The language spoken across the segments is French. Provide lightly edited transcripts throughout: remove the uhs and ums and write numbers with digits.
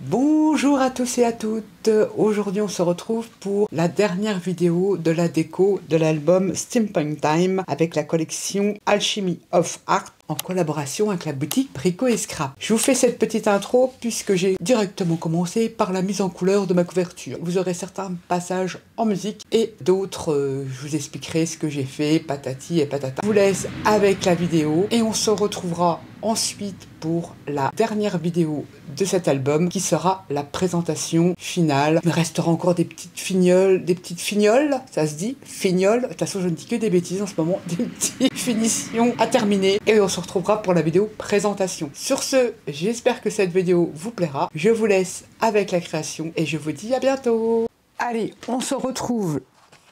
Bonjour à tous et à toutes, aujourd'hui on se retrouve pour la dernière vidéo de la déco de l'album Steampunk Time avec la collection Alchemy of Art en collaboration avec la boutique Brico et Scrap. Je vous fais cette petite intro puisque j'ai directement commencé par la mise en couleur de ma couverture. Vous aurez certains passages en musique et d'autres, je vous expliquerai ce que j'ai fait, patati et patata. Je vous laisse avec la vidéo et on se retrouvera ensuite pour la dernière vidéo de cet album qui sera la présentation finale. Il me restera encore des petites fignoles, ça se dit, fignoles. De toute façon je ne dis que des bêtises en ce moment, des petites finitions à terminer et on se retrouvera pour la vidéo présentation. Sur ce, j'espère que cette vidéo vous plaira. Je vous laisse avec la création et je vous dis à bientôt. Allez, on se retrouve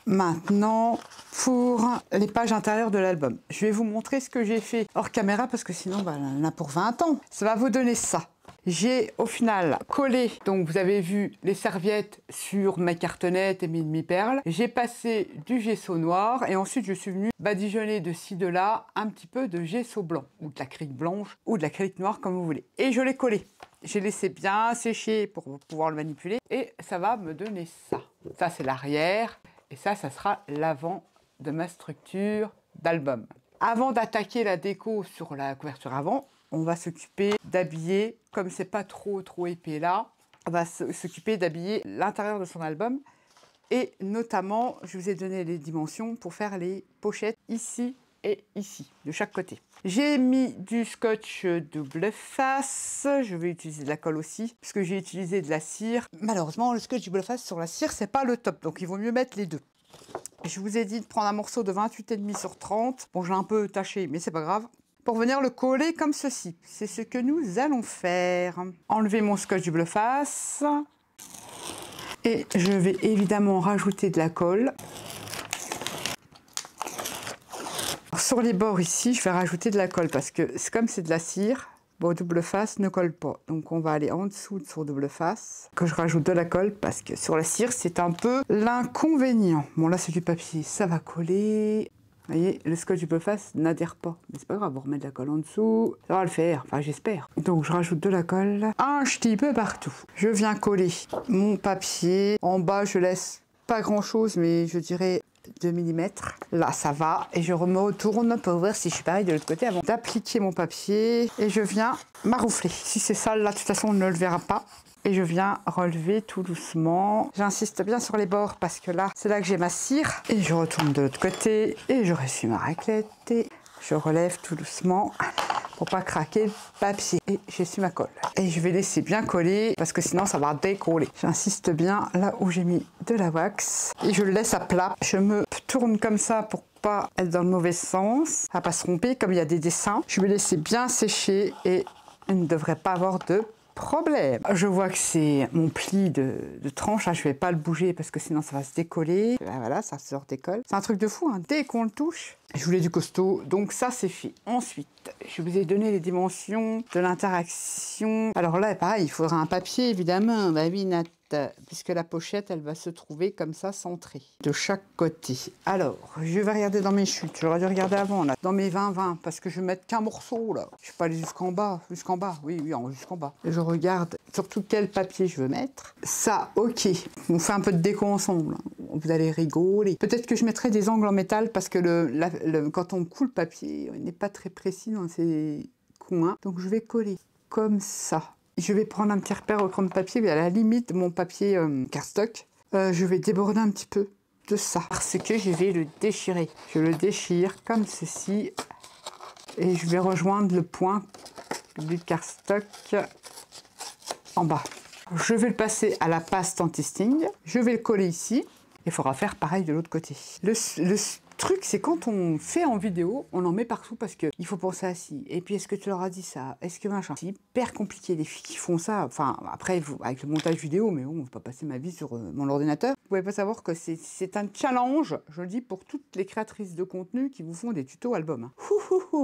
maintenant pour les pages intérieures de l'album. Je vais vous montrer ce que j'ai fait hors caméra parce que sinon, bah, on en a pour 20 ans. Ça va vous donner ça. J'ai au final collé, donc vous avez vu les serviettes sur mes cartonnettes et mes demi-perles. J'ai passé du gesso noir et ensuite je suis venue badigeonner de ci, de là un petit peu de gesso blanc ou de l'acrylique blanche ou de l'acrylique noir comme vous voulez. Et je l'ai collé. J'ai laissé bien sécher pour pouvoir le manipuler et ça va me donner ça. Ça c'est l'arrière et ça sera l'avant de ma structure d'album. Avant d'attaquer la déco sur la couverture avant, on va s'occuper d'habiller, comme c'est pas trop épais là, on va s'occuper d'habiller l'intérieur de son album. Et notamment, je vous ai donné les dimensions pour faire les pochettes ici et ici, de chaque côté. J'ai mis du scotch double face, je vais utiliser de la colle aussi, puisque j'ai utilisé de la cire. Malheureusement, le scotch double face sur la cire, c'est pas le top, donc il vaut mieux mettre les deux. Je vous ai dit de prendre un morceau de 28,5 sur 30. Bon, j'ai un peu taché, mais c'est pas grave. Pour venir le coller comme ceci. C'est ce que nous allons faire. Enlever mon scotch double face. Et je vais évidemment rajouter de la colle. Sur les bords ici, je vais rajouter de la colle parce que comme c'est de la cire, bon, double face ne colle pas. Donc on va aller en dessous sur double face. Que je rajoute de la colle parce que sur la cire, c'est un peu l'inconvénient. Bon, là, c'est du papier, ça va coller. Vous voyez, le scotch double face n'adhère pas. Mais c'est pas grave, on remet de la colle en dessous. Ça va le faire, enfin j'espère. Donc je rajoute de la colle un petit peu partout. Je viens coller mon papier. En bas, je laisse pas grand chose, mais je dirais 2 mm. Là, ça va. Et je retourne pour voir si je suis pareil de l'autre côté avant d'appliquer mon papier. Et je viens maroufler. Si c'est sale, là, de toute façon, on ne le verra pas. Et je viens relever tout doucement. J'insiste bien sur les bords parce que là, c'est là que j'ai ma cire. Et je retourne de l'autre côté. Et je ressuie ma raclette. Et je relève tout doucement pour pas craquer le papier. Et j'essuie ma colle. Et je vais laisser bien coller parce que sinon ça va décoller. J'insiste bien là où j'ai mis de la wax. Et je le laisse à plat. Je me tourne comme ça pour pas être dans le mauvais sens. À pas se tromper comme il y a des dessins. Je vais laisser bien sécher et il ne devrait pas avoir de problème. Je vois que c'est mon pli de tranche, là, je vais pas le bouger parce que sinon ça va se décoller. Là, voilà, ça se décolle. C'est un truc de fou, hein. Dès qu'on le touche, je voulais du costaud, donc ça c'est fait. Ensuite, je vous ai donné les dimensions de l'interaction. Alors là, pareil, il faudra un papier évidemment, bah oui, Nat, puisque la pochette, elle va se trouver comme ça, centrée, de chaque côté. Alors, je vais regarder dans mes chutes, j'aurais dû regarder avant, là, dans mes 20-20, parce que je vais mettre qu'un morceau, là. Je vais pas aller jusqu'en bas, oui, jusqu'en bas. Et je regarde surtout quel papier je veux mettre. Ça, ok, on fait un peu de déco ensemble, vous allez rigoler. Peut-être que je mettrai des angles en métal, parce que quand on coule le papier, il n'est pas très précis dans ses coins. Donc je vais coller comme ça. Je vais prendre un petit repère au crayon de papier, mais à la limite, mon papier cardstock, je vais déborder un petit peu de ça, parce que je vais le déchirer. Je le déchire comme ceci, et je vais rejoindre le point du cardstock en bas. Je vais le passer à la paste anti-sting, je vais le coller ici, il faudra faire pareil de l'autre côté. Le truc, c'est quand on fait en vidéo, on en met partout parce qu'il faut penser à ci. Et puis, est-ce que tu leur as dit ça? Est-ce que machin? C'est hyper compliqué, les filles qui font ça. Enfin, après, avec le montage vidéo, mais bon, je ne vais pas passer ma vie sur mon ordinateur. pouvez pas savoir que c'est un challenge, je le dis pour toutes les créatrices de contenu qui vous font des tutos albums.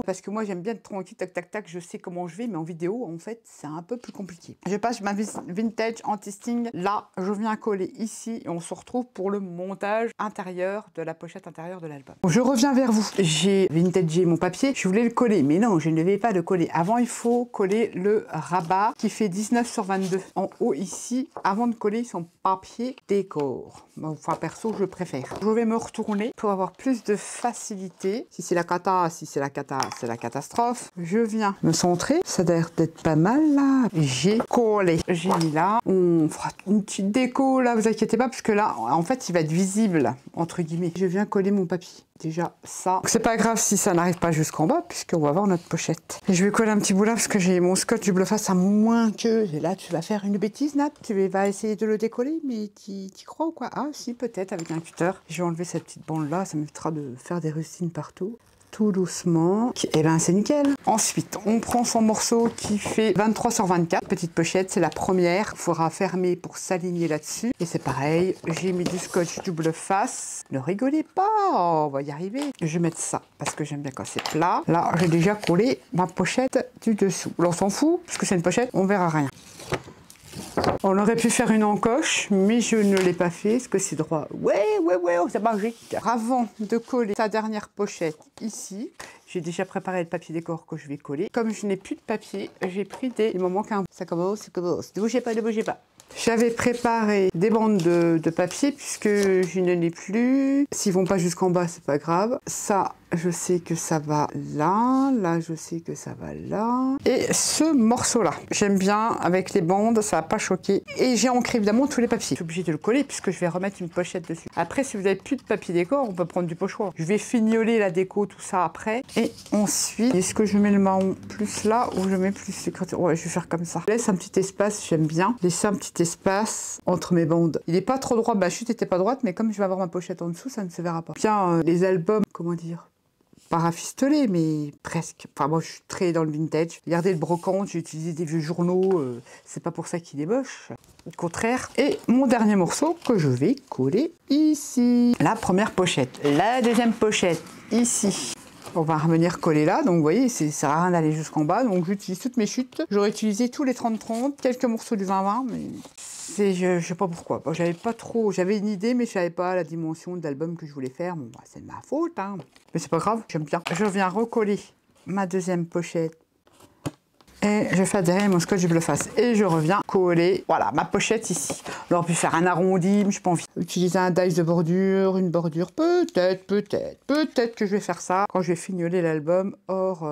Parce que moi j'aime bien être tranquille, tac tac tac, je sais comment je vais, mais en vidéo en fait c'est un peu plus compliqué. Je passe ma vintage anti-sting, là je viens coller ici et on se retrouve pour le montage intérieur de la pochette intérieure de l'album. Je reviens vers vous, j'ai vintagé mon papier, je voulais le coller, mais non je ne vais pas le coller. Avant il faut coller le rabat qui fait 19/22 en haut ici, avant de coller son papier décor. Enfin perso je préfère. Je vais me retourner pour avoir plus de facilité. Si c'est la cata, si c'est la cata, c'est la catastrophe. Je viens me centrer, ça a l'air d'être pas mal là. J'ai collé, j'ai mis là. On fera une petite déco là, vous inquiétez pas, parce que là en fait il va être visible entre guillemets. Je viens coller mon papier. Déjà ça. C'est pas grave si ça n'arrive pas jusqu'en bas puisqu'on va voir notre pochette. Et je vais coller un petit bout là parce que j'ai mon scotch du Bleu-Face à moins que... Et là tu vas faire une bêtise Nat. Tu vas essayer de le décoller mais t'y crois ou quoi? Ah si peut-être avec un cutter. Je vais enlever cette petite bande là, ça m'évitera de faire des rustines partout. Tout doucement. Et ben c'est nickel. Ensuite, on prend son morceau qui fait 23/24. Petite pochette, c'est la première. Il faudra fermer pour s'aligner là-dessus. Et c'est pareil, j'ai mis du scotch du Bleu-Face. Ne rigolez pas, on va y arriver. Je vais mettre ça parce que j'aime bien quand c'est plat. Là, j'ai déjà collé ma pochette du dessous. On s'en fout, parce que c'est une pochette, on verra rien. On aurait pu faire une encoche, mais je ne l'ai pas fait, parce que c'est droit. Ouais, c'est magique. Avant de coller sa dernière pochette ici, j'ai déjà préparé le papier décor que je vais coller. Comme je n'ai plus de papier, j'ai pris des... Il m'en manque un. Ça commence, ça commence. Ne bougez pas, ne bougez pas. J'avais préparé des bandes de papier puisque je ne l'ai plus. S'ils vont pas jusqu'en bas, c'est pas grave. Ça, je sais que ça va là. Là, je sais que ça va là. Et ce morceau-là, j'aime bien avec les bandes, ça va pas choquer. Et j'ai ancré évidemment tous les papiers. Je suis obligée de le coller puisque je vais remettre une pochette dessus. Après, si vous n'avez plus de papier décor, on peut prendre du pochoir. Je vais fignoler la déco, tout ça après. Et ensuite, est-ce que je mets le marron plus là ou je mets plus... Ouais, je vais faire comme ça. Je laisse un petit espace, j'aime bien. Laisser un petit espace entre mes bandes. Il n'est pas trop droit, ma chute n'était pas droite, mais comme je vais avoir ma pochette en dessous, ça ne se verra pas. Bien, les albums, comment dire, pas rafistolés, mais presque. Enfin, moi, je suis très dans le vintage. Regardez le brocante, j'ai utilisé des vieux journaux, c'est pas pour ça qu'il est moche. Au contraire. Et mon dernier morceau que je vais coller ici. La première pochette. La deuxième pochette, ici. On va revenir coller là, donc vous voyez, ça sert à rien d'aller jusqu'en bas, donc j'utilise toutes mes chutes. J'aurais utilisé tous les 30-30, quelques morceaux du 20-20, mais je sais pas pourquoi. Bon, j'avais pas trop, j'avais une idée, mais je savais pas la dimension de l'album que je voulais faire. Bon, bah, c'est de ma faute, hein. Mais c'est pas grave, j'aime bien. Je viens recoller ma deuxième pochette. Et je fais adhérer mon scotch du Bleu-Face. Et je reviens coller, voilà, ma pochette ici. On aurait pu faire un arrondi, mais j'ai pas envie. Utiliser un dice de bordure, une bordure, peut-être que je vais faire ça quand je vais fignoler l'album hors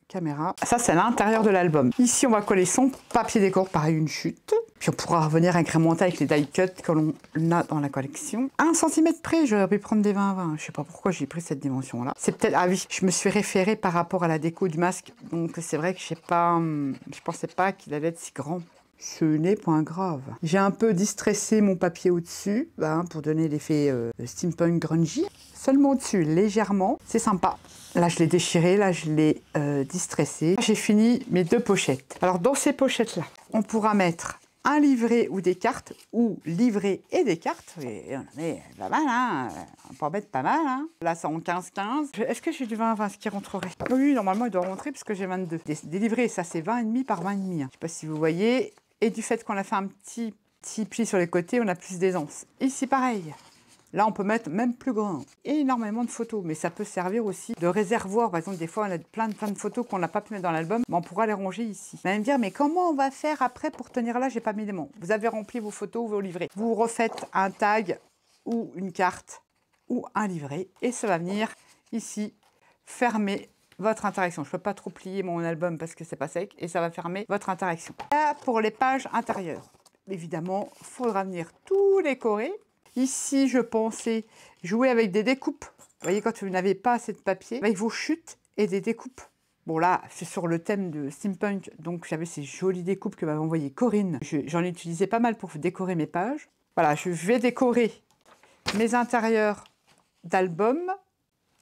caméra. Ça, c'est l'intérieur de l'album. Ici, on va coller son papier décor, pareil, une chute. Puis on pourra revenir incrémenter avec les die cuts que l'on a dans la collection. 1 cm près, j'aurais pu prendre des 20-20. Je sais pas pourquoi j'ai pris cette dimension-là. C'est peut-être... Ah oui, je me suis référée par rapport à la déco du masque. Donc c'est vrai que je sais pas... Je pensais pas qu'il allait être si grand. Ce n'est point grave. J'ai un peu distressé mon papier au-dessus, hein, pour donner l'effet steampunk grungy. Seulement au-dessus, légèrement. C'est sympa. Là, je l'ai déchiré, là, je l'ai distressé. J'ai fini mes 2 pochettes. Alors, dans ces pochettes-là, on pourra mettre un livret ou des cartes, ou livret et des cartes. Et on en met pas mal, hein. On peut en mettre pas mal, hein. Là, c'est en 15-15. Est-ce que j'ai du 20-20, ce qui rentrerait? Oui, normalement, il doit rentrer parce que j'ai 22. Des livrets, ça, c'est 20,5 par 20,5. Hein. Je ne sais pas si vous voyez. Et du fait qu'on a fait un petit pli sur les côtés, on a plus d'aisance. Ici, pareil. Là, on peut mettre même plus grand. Et énormément de photos, mais ça peut servir aussi de réservoir. Par exemple, des fois, on a plein de photos qu'on n'a pas pu mettre dans l'album, mais on pourra les ranger ici. Vous allez me dire, mais comment on va faire après pour tenir là? J'ai pas mis les mots. Vous avez rempli vos photos, vos livrets. Vous refaites un tag ou une carte ou un livret, et ça va venir ici fermer votre interaction. Je ne peux pas trop plier mon album parce que c'est pas sec, et ça va fermer votre interaction. Là, pour les pages intérieures, évidemment, il faudra venir tout décorer. Ici, je pensais jouer avec des découpes. Vous voyez, quand vous n'avez pas assez de papier, avec vos chutes et des découpes. Bon, là, c'est sur le thème de steampunk, donc j'avais ces jolies découpes que m'avait envoyé Corinne. J'en ai utilisé pas mal pour décorer mes pages. Voilà, je vais décorer mes intérieurs d'album.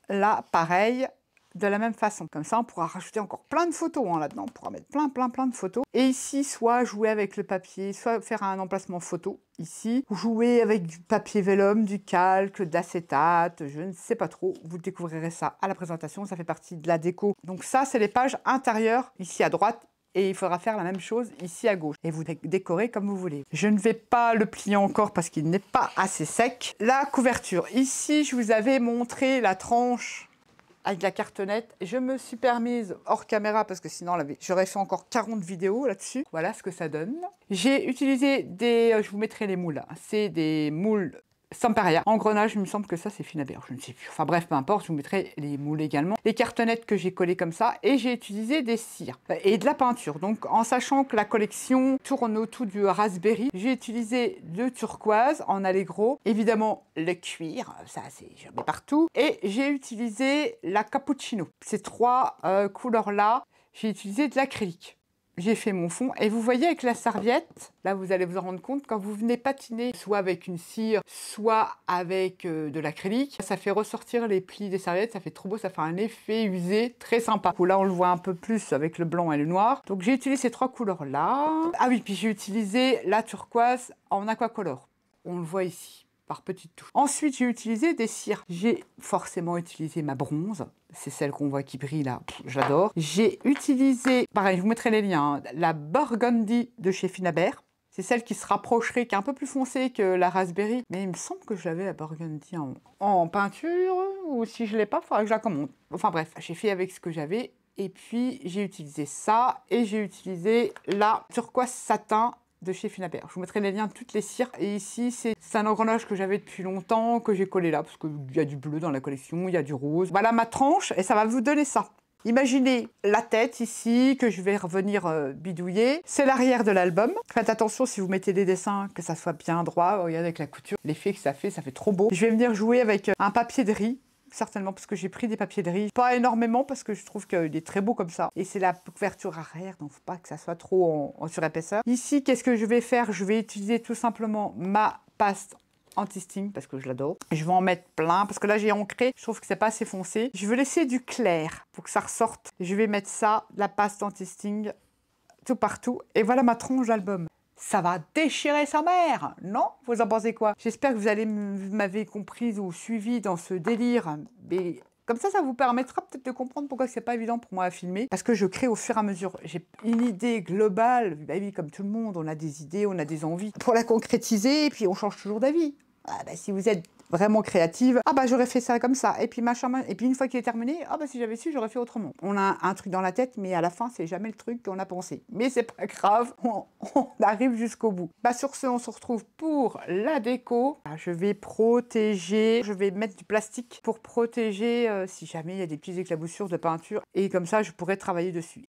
Là, pareil, de la même façon. Comme ça, on pourra rajouter encore plein de photos hein, là-dedans. On pourra mettre plein de photos. Et ici, soit jouer avec le papier, soit faire un emplacement photo. Ici, jouer avec du papier vélum, du calque, de l'acétate, je ne sais pas trop. Vous découvrirez ça à la présentation, ça fait partie de la déco. Donc ça, c'est les pages intérieures, ici à droite. Et il faudra faire la même chose ici à gauche. Et vous décorez comme vous voulez. Je ne vais pas le plier encore parce qu'il n'est pas assez sec. La couverture. Ici, je vous avais montré la tranche avec la cartonnette. Je me suis permise hors caméra parce que sinon j'aurais fait encore 40 vidéos là-dessus. Voilà ce que ça donne. J'ai utilisé je vous mettrai les moules. C'est des moules Samperia. Engrenage, il me semble que ça c'est Finabert, je ne sais plus. Enfin bref, peu importe, je vous mettrai les moules également. Les cartonnettes que j'ai collées comme ça et j'ai utilisé des cires et de la peinture. Donc en sachant que la collection tourne autour du raspberry, j'ai utilisé le turquoise en allégro, évidemment le cuir, ça c'est je mets partout, et j'ai utilisé la cappuccino. Ces trois couleurs là, j'ai utilisé de l'acrylique. J'ai fait mon fond et vous voyez avec la serviette, là vous allez vous en rendre compte, quand vous venez patiner, soit avec une cire, soit avec de l'acrylique, ça fait ressortir les plis des serviettes, ça fait trop beau, ça fait un effet usé très sympa. Là on le voit un peu plus avec le blanc et le noir. Donc j'ai utilisé ces trois couleurs là. Ah oui, puis j'ai utilisé la turquoise en aquacolor. On le voit ici. Par petites touches. Ensuite, j'ai utilisé des cires. J'ai forcément utilisé ma bronze. C'est celle qu'on voit qui brille là. J'adore. J'ai utilisé, pareil, je vous mettrai les liens, hein, la Burgundy de chez Finabert. C'est celle qui se rapprocherait, qui est un peu plus foncée que la Raspberry. Mais il me semble que je l'avais la Burgundy en peinture. Ou si je ne l'ai pas, il faudra que je la commande. Enfin bref, j'ai fait avec ce que j'avais. Et puis, j'ai utilisé ça. Et j'ai utilisé la turquoise satin de chez Finabert. Je vous mettrai les liens de toutes les cires. Et ici, c'est un engrenage que j'avais depuis longtemps, que j'ai collé là, parce qu'il y a du bleu dans la collection, il y a du rose. Voilà ma tranche, et ça va vous donner ça. Imaginez la tête ici, que je vais revenir bidouiller. C'est l'arrière de l'album. Faites attention si vous mettez des dessins, que ça soit bien droit. Regardez avec la couture, l'effet que ça fait trop beau. Je vais venir jouer avec un papier de riz. Certainement parce que j'ai pris des papiers de riz. Pas énormément parce que je trouve qu'il est très beau comme ça. Et c'est la couverture arrière, donc faut pas que ça soit trop en surépaisseur. Ici, qu'est-ce que je vais faire? Je vais utiliser tout simplement ma paste anti-sting parce que je l'adore. Je vais en mettre plein parce que là j'ai ancré. Je trouve que c'est pas assez foncé. Je vais laisser du clair pour que ça ressorte. Je vais mettre ça, la paste anti-sting, tout partout. Et voilà ma tronche d'album. Ça va déchirer sa mère, non? Vous en pensez quoi? J'espère que vous m'avez comprise ou suivi dans ce délire. Mais comme ça vous permettra peut-être de comprendre pourquoi c'est pas évident pour moi à filmer. Parce que je crée au fur et à mesure. J'ai une idée globale. Bah oui, comme tout le monde, on a des idées, on a des envies. Pour la concrétiser, et puis on change toujours d'avis. Ah bah, si vous êtes vraiment créative, ah bah j'aurais fait ça comme ça, et puis machin, et puis une fois qu'il est terminé, ah bah si j'avais su, j'aurais fait autrement. On a un truc dans la tête, mais à la fin, c'est jamais le truc qu'on a pensé. Mais c'est pas grave, on arrive jusqu'au bout. Bah sur ce, on se retrouve pour la déco. Je vais protéger, je vais mettre du plastique pour protéger si jamais il y a des petites éclaboussures de peinture, et comme ça, je pourrais travailler dessus.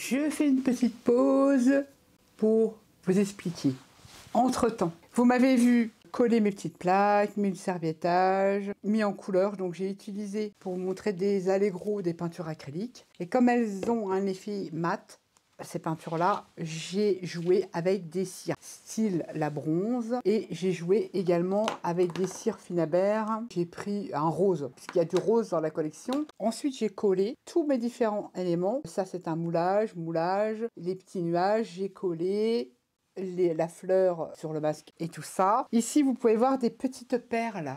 Je fais une petite pause pour vous expliquer. Entre-temps, vous m'avez vu coller mes petites plaques, mes serviettages, mis en couleur. Donc j'ai utilisé pour vous montrer des Allegro, des peintures acryliques. Et comme elles ont un effet mat, ces peintures-là, j'ai joué avec des cires style la bronze et j'ai joué également avec des cires Finabert. J'ai pris un rose, puisqu'il y a du rose dans la collection. Ensuite, j'ai collé tous mes différents éléments. Ça, c'est un moulage, les petits nuages, j'ai collé la fleur sur le masque et tout ça. Ici, vous pouvez voir des petites perles.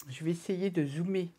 Je vais essayer de zoomer.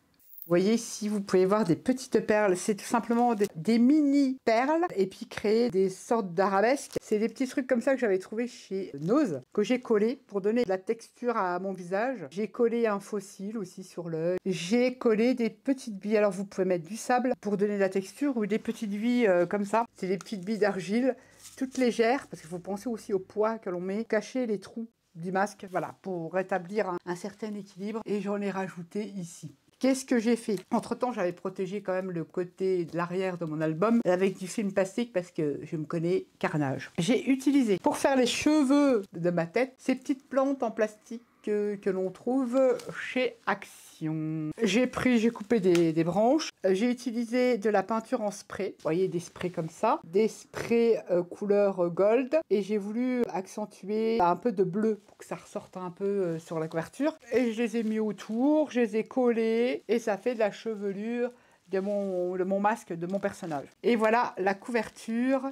Vous voyez ici, vous pouvez voir des petites perles. C'est tout simplement des mini perles et puis créer des sortes d'arabesques. C'est des petits trucs comme ça que j'avais trouvé chez Nose, que j'ai collé pour donner de la texture à mon visage. J'ai collé un fossile aussi sur l'œil. J'ai collé des petites billes. Alors vous pouvez mettre du sable pour donner de la texture ou des petites billes comme ça. C'est des petites billes d'argile, toutes légères, parce qu'il faut penser aussi au poids que l'on met, cacher les trous du masque, voilà, pour rétablir un certain équilibre. Et j'en ai rajouté ici. Qu'est-ce que j'ai fait? Entre-temps, j'avais protégé quand même le côté de l'arrière de mon album avec du film plastique parce que je me connais carnage. J'ai utilisé, pour faire les cheveux de ma tête, ces petites plantes en plastique que l'on trouve chez Action. J'ai coupé des branches. J'ai utilisé de la peinture en spray. Vous voyez, des sprays comme ça. Des sprays couleur gold. Et j'ai voulu accentuer un peu de bleu pour que ça ressorte un peu sur la couverture. Et je les ai mis autour, je les ai collés. Et ça fait de la chevelure de mon masque, de mon personnage. Et voilà la couverture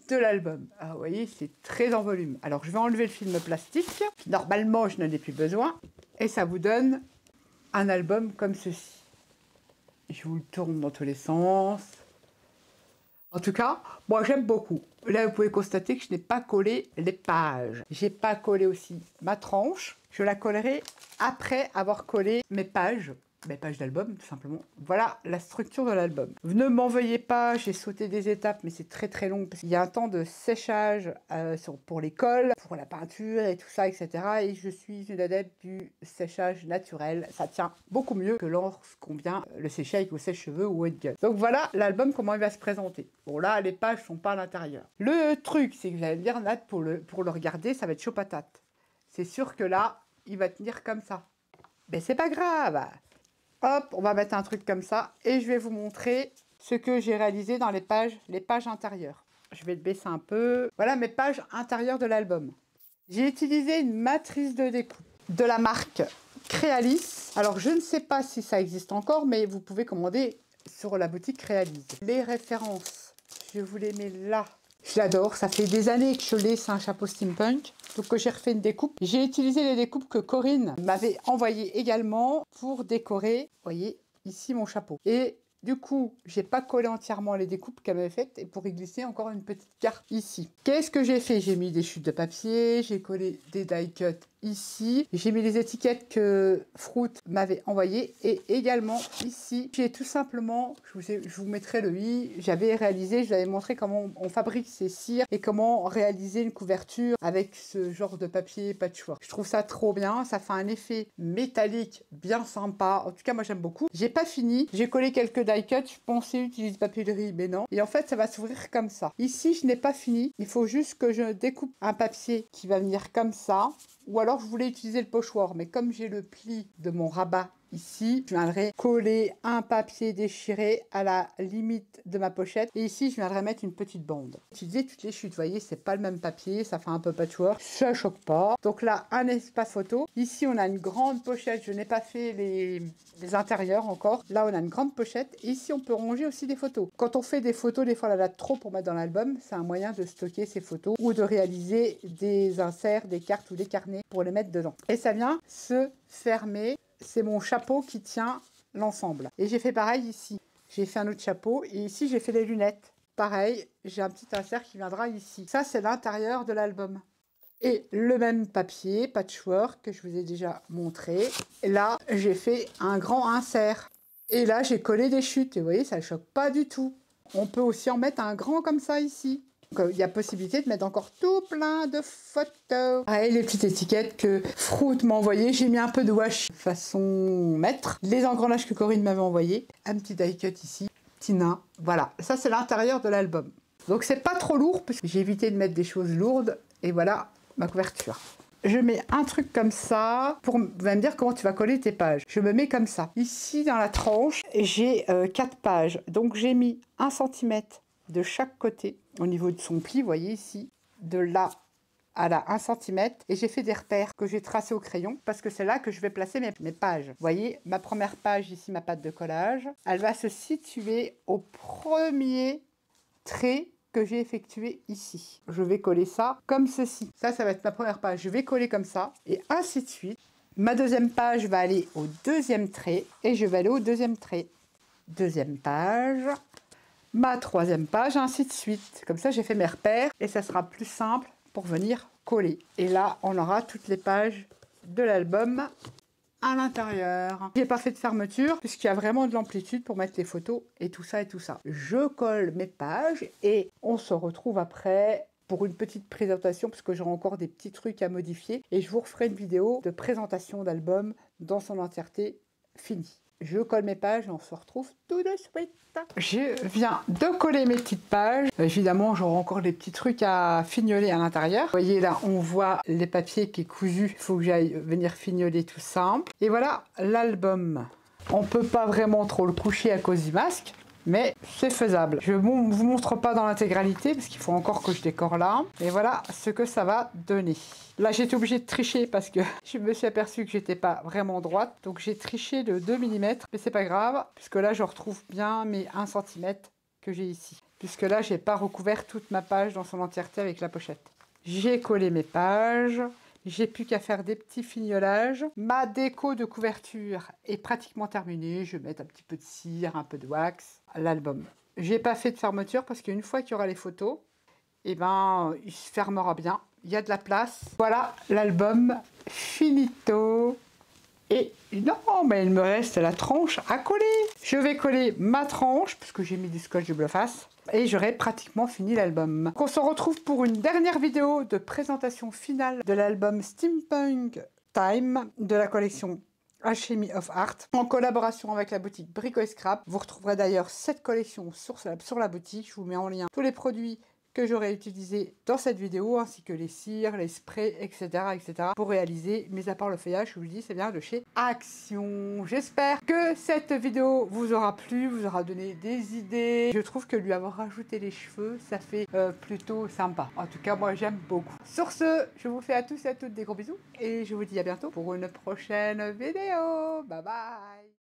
de l'album. Ah, vous voyez, c'est très en volume. Alors, je vais enlever le film plastique. Normalement, je n'en ai plus besoin. Et ça vous donne un album comme ceci. Je vous le tourne dans tous les sens. En tout cas, moi, j'aime beaucoup. Là, vous pouvez constater que je n'ai pas collé les pages. J'ai pas collé aussi ma tranche. Je la collerai après avoir collé mes pages d'album, tout simplement. Voilà la structure de l'album. Ne m'en veuillez pas, j'ai sauté des étapes, mais c'est très très long, parce qu'il y a un temps de séchage pour les cols, pour la peinture et tout ça, etc. Et je suis une adepte du séchage naturel. Ça tient beaucoup mieux que lorsqu'on vient le sécher avec vos sèche-cheveux ou wet gun. Donc voilà l'album, comment il va se présenter. Bon là, les pages sont pas à l'intérieur. Le truc, c'est que j'allais dire, Nat, pour le regarder, ça va être chaud patate. C'est sûr que là, il va tenir comme ça. Mais c'est pas grave. Hop, on va mettre un truc comme ça et je vais vous montrer ce que j'ai réalisé dans les pages intérieures. Je vais le baisser un peu. Voilà mes pages intérieures de l'album. J'ai utilisé une matrice de découpe de la marque Crealis. Alors, je ne sais pas si ça existe encore, mais vous pouvez commander sur la boutique Crealis. Les références, je vous les mets là. Je l'adore, ça fait des années que je l'ai, c'est un chapeau steampunk. Donc j'ai refait une découpe. J'ai utilisé les découpes que Corinne m'avait envoyées également pour décorer, vous voyez, ici mon chapeau. Et du coup, j'ai pas collé entièrement les découpes qu'elle m'avait faites et pour y glisser encore une petite carte ici. Qu'est-ce que j'ai fait? J'ai mis des chutes de papier, j'ai collé des die cuts ici, j'ai mis les étiquettes que Fruit m'avait envoyées et également ici, j'ai tout simplement, je vous mettrai le i, j'avais réalisé, je vous avais montré comment on fabrique ces cires et comment réaliser une couverture avec ce genre de papier patchwork. Je trouve ça trop bien, ça fait un effet métallique bien sympa, en tout cas moi j'aime beaucoup. J'ai pas fini, j'ai collé quelques die cuts, je pensais utiliser du papier de riz, mais non. Et en fait ça va s'ouvrir comme ça. Ici je n'ai pas fini, il faut juste que je découpe un papier qui va venir comme ça. Ou alors je voulais utiliser le pochoir, mais comme j'ai le pli de mon rabat ici, je viendrai coller un papier déchiré à la limite de ma pochette. Et ici, je viendrai mettre une petite bande. Utiliser toutes les chutes, vous voyez, c'est pas le même papier, ça fait un peu patchwork, ça choque pas. Donc là, un espace photo. Ici, on a une grande pochette, je n'ai pas fait les intérieurs encore. Là, on a une grande pochette. Et ici, on peut ranger aussi des photos. Quand on fait des photos, des fois, on en a trop pour mettre dans l'album. C'est un moyen de stocker ces photos ou de réaliser des inserts, des cartes ou des carnets pour les mettre dedans. Et ça vient se fermer. C'est mon chapeau qui tient l'ensemble. Et j'ai fait pareil ici. J'ai fait un autre chapeau et ici j'ai fait les lunettes. Pareil, j'ai un petit insert qui viendra ici. Ça, c'est l'intérieur de l'album. Et le même papier, patchwork, que je vous ai déjà montré. Et là, j'ai fait un grand insert. Et là, j'ai collé des chutes. Et vous voyez, ça ne choque pas du tout. On peut aussi en mettre un grand comme ça ici. Donc, il y a possibilité de mettre encore tout plein de photos. Pareil, les petites étiquettes que Fruit m'a envoyées. J'ai mis un peu de washi façon mètre. Les engrenages que Corinne m'avait envoyés. Un petit die cut ici. Petit nain. Voilà, ça c'est l'intérieur de l'album. Donc c'est pas trop lourd, parce que j'ai évité de mettre des choses lourdes. Et voilà ma couverture. Je mets un truc comme ça, pour vous allez me dire comment tu vas coller tes pages. Je me mets comme ça. Ici, dans la tranche, j'ai 4 pages. Donc j'ai mis 1 cm de chaque côté, au niveau de son pli, vous voyez ici, de là à là 1 cm. Et j'ai fait des repères que j'ai tracés au crayon, parce que c'est là que je vais placer mes pages. Vous voyez, ma première page, ici, ma pâte de collage, elle va se situer au premier trait que j'ai effectué ici. Je vais coller ça comme ceci. Ça va être ma première page. Je vais coller comme ça et ainsi de suite. Ma deuxième page va aller au deuxième trait et je vais aller au deuxième trait. Deuxième page, ma troisième page, ainsi de suite. Comme ça, j'ai fait mes repères et ça sera plus simple pour venir coller. Et là, on aura toutes les pages de l'album à l'intérieur. J'ai pas fait de fermeture puisqu'il y a vraiment de l'amplitude pour mettre les photos et tout ça et tout ça. Je colle mes pages et on se retrouve après pour une petite présentation parce que j'aurai encore des petits trucs à modifier et je vous referai une vidéo de présentation d'album dans son entièreté finie. Je colle mes pages et on se retrouve tout de suite. Je viens de coller mes petites pages. Évidemment, j'aurai encore des petits trucs à fignoler à l'intérieur. Vous voyez là, on voit les papiers qui est cousu. Il faut que j'aille venir fignoler tout ça. Et voilà l'album. On ne peut pas vraiment trop le coucher à cause du masque, mais c'est faisable. Je ne vous montre pas dans l'intégralité parce qu'il faut encore que je décore là. Et voilà ce que ça va donner. Là, j'étais obligée de tricher parce que je me suis aperçue que j'étais pas vraiment droite. Donc, j'ai triché de 2 mm, mais c'est pas grave puisque là, je retrouve bien mes 1 cm que j'ai ici. Puisque là, j'ai pas recouvert toute ma page dans son entièreté avec la pochette. J'ai collé mes pages. J'ai plus qu'à faire des petits fignolages. Ma déco de couverture est pratiquement terminée. Je vais mettre un petit peu de cire, un peu de wax. L'album. J'ai pas fait de fermeture parce qu'une fois qu'il y aura les photos, eh ben, il se fermera bien. Il y a de la place. Voilà l'album finito. Et non, mais il me reste la tranche à coller. Je vais coller ma tranche puisque j'ai mis du scotch double face. Et j'aurai pratiquement fini l'album. On se retrouve pour une dernière vidéo de présentation finale de l'album Steampunk Time de la collection Alchemy of Art en collaboration avec la boutique Brico et Scrap. Vous retrouverez d'ailleurs cette collection sur la boutique. Je vous mets en lien tous les produits que j'aurai utilisé dans cette vidéo, ainsi que les cires, les sprays, etc., etc. pour réaliser, mis à part le feuillage, je vous le dis, c'est bien de chez Action. J'espère que cette vidéo vous aura plu, vous aura donné des idées. Je trouve que lui avoir rajouté les cheveux, ça fait plutôt sympa. En tout cas, moi, j'aime beaucoup. Sur ce, je vous fais à tous et à toutes des gros bisous, et je vous dis à bientôt pour une prochaine vidéo. Bye bye.